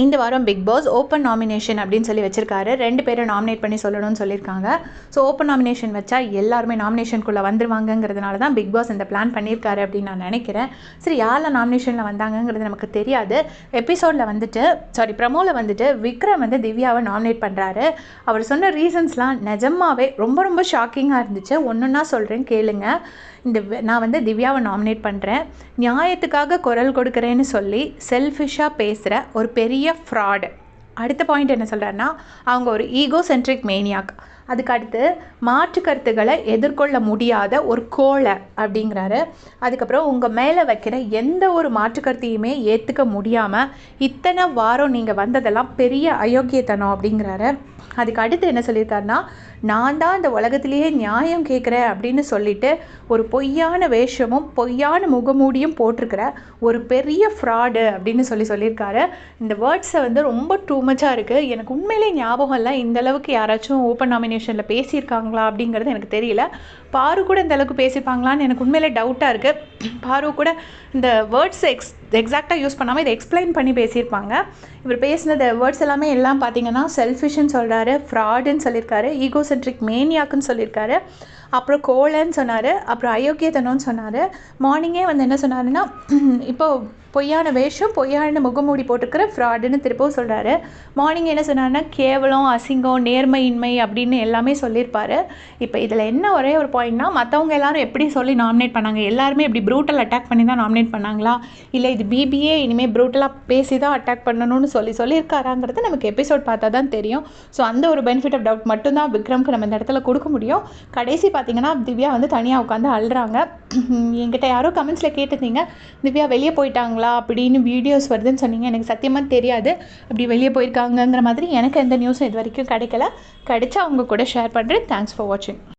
இந்த வாரம் big pass open nomination அப்படின்னு சொல்லி வச்சுருக்காரு. 2 பேரை நாமினேட் பண்ணி சொல்லணும்னு சொல்லியிருக்காங்க. ஸோ ஓப்பன் நாமினேஷன் வச்சா எல்லாருமே நாமினேஷனுக்குள்ளே வந்துருவாங்கங்கிறதுனால தான் பிக் பாஸ் இந்த பிளான் பண்ணியிருக்காரு அப்படின்னு நான் நினைக்கிறேன். சரி, யாரெல்லாம் நாமினேஷனில் வந்தாங்கங்கிறது நமக்கு தெரியாது. எபிசோடில் ப்ரமோவில் விக்ரம் திவ்யாவை நாமினேட் பண்ணுறாரு. அவர் சொன்ன ரீசன்ஸ்லாம் நிஜமாவே ரொம்ப ரொம்ப ஷாக்கிங்காக இருந்துச்சு. ஒன்றுன்னா சொல்கிறேன், கேளுங்க. நான் திவ்யாவை நாமினேட் பண்ணுறேன், நியாயத்துக்காக குரல் கொடுக்குறேன்னு சொல்லி செல்ஃபிஷாக பேசுகிற ஒரு பெரிய ஃப்ராடு. அடுத்த பாயிண்ட் என்ன சொல்கிறாருன்னா, அவங்க ஒரு ஈகோ சென்ட்ரிக் மேனியாக். அதுக்கு அடுத்து மாற்று கருத்துக்களை எதிர்கொள்ள முடியாத ஒரு கோழை அப்படிங்கிறாரு. அதுக்கப்புறம் உங்கள் மேலே வைக்கிற எந்த ஒரு மாற்று கருத்தையுமே ஏற்றுக்க முடியாமல் இத்தனை வாரம் நீங்கள் வந்ததெல்லாம் பெரிய அயோக்கியத்தனம் அப்படிங்கிறாரு. அதுக்கு அடுத்து என்ன சொல்லியிருக்காருன்னா, நான் தான் இந்த உலகத்திலேயே நியாயம் கேட்குறேன் அப்படின்னு சொல்லிட்டு ஒரு பொய்யான வேஷமும் பொய்யான முகமூடியும் போட்டிருக்கிற ஒரு பெரிய ஃப்ராடு அப்படின்னு சொல்லியிருக்காரு. இந்த வேர்ட்ஸை ரொம்ப டூ மச்சாக இருக்குது. எனக்கு உண்மையிலே ஞாபகம் இல்லை இந்தளவுக்கு யாராச்சும் ஓப்பன் நாமினேஷனில் பேசியிருக்காங்களா அப்படிங்கிறது எனக்கு தெரியல. பாரு கூட இந்த அளவுக்கு பேசியிருப்பாங்களான்னு எனக்கு உண்மையிலே டவுட்டாக இருக்குது. பாரு கூட இந்த வேர்ட்ஸை எக்ஸாக்டாக யூஸ் பண்ணாமல் இதை எக்ஸ்பிளைன் பண்ணி பேசியிருப்பாங்க. இவர் பேசினது வேர்ட்ஸ் எல்லாம் பார்த்தீங்கன்னா செல்ஃபிஷ்ன்னு சொல்கிறாரு, ஃப்ராடுன்னு சொல்லியிருக்காரு, ஈகோசென்ட்ரிக் மேனியாக்குன்னு சொல்லியிருக்காரு, அப்புறம் கோலன்னு சொன்னார், அப்புறம் அயோக்கியத்தனம்னு சொன்னார். மார்னிங்கே என்ன சொன்னாருன்னா, இப்போது பொய்யான வேஷம் பொய்யான முகமூடி போட்டுக்கிற ஃப்ராடுன்னு திருப்பவும் சொல்கிறாரு. மார்னிங் என்ன சொன்னார்னா, கேவலம், அசிங்கம், நேர்மையின்மை அப்படின்னு எல்லாமே சொல்லியிருப்பார். இப்போ இதில் என்ன ஒரே ஒரு பாயிண்ட்னா, மற்றவங்க எல்லாரும் எப்படி சொல்லி நாமினேட் பண்ணாங்க, எல்லாருமே இப்படி ப்ரூட்டல் அட்டாக் பண்ணி தான் நாமினேட் பண்ணாங்களா, இல்லை இது பிபிஏ இனிமேல் ப்ரூட்டலாக பேசி தான் அட்டாக் பண்ணணும்னு சொல்லியிருக்காராங்கிறது நமக்கு எபிசோட் பார்த்தா தான் தெரியும். ஸோ அந்த ஒரு பெனிஃபிட் ஆஃப் டவுட் மட்டும்தான் விக்ரம்க்கு நம்ம இந்த இடத்துல கொடுக்க முடியும். கடைசி பார்த்தீங்கன்னா திவ்யா தனியாக உட்காந்து அழுறாங்க. என்கிட்ட யாரோ கமெண்ட்ஸில் கேட்டிருந்தீங்க, திவ்யா வெளியே போயிட்டாங்களா அப்படின்னு வீடியோஸ் வருதுன்னு சொன்னீங்க. எனக்கு சத்தியமாக தெரியாது அப்படி வெளியே போயிருக்காங்கங்கிற மாதிரி. எனக்கு எந்த நியூஸும் இது வரைக்கும் கிடைக்கல. கிடைச்சா அவங்க கூட ஷேர் பண்ணுறேன். தேங்க்ஸ் ஃபார் வாட்சிங்.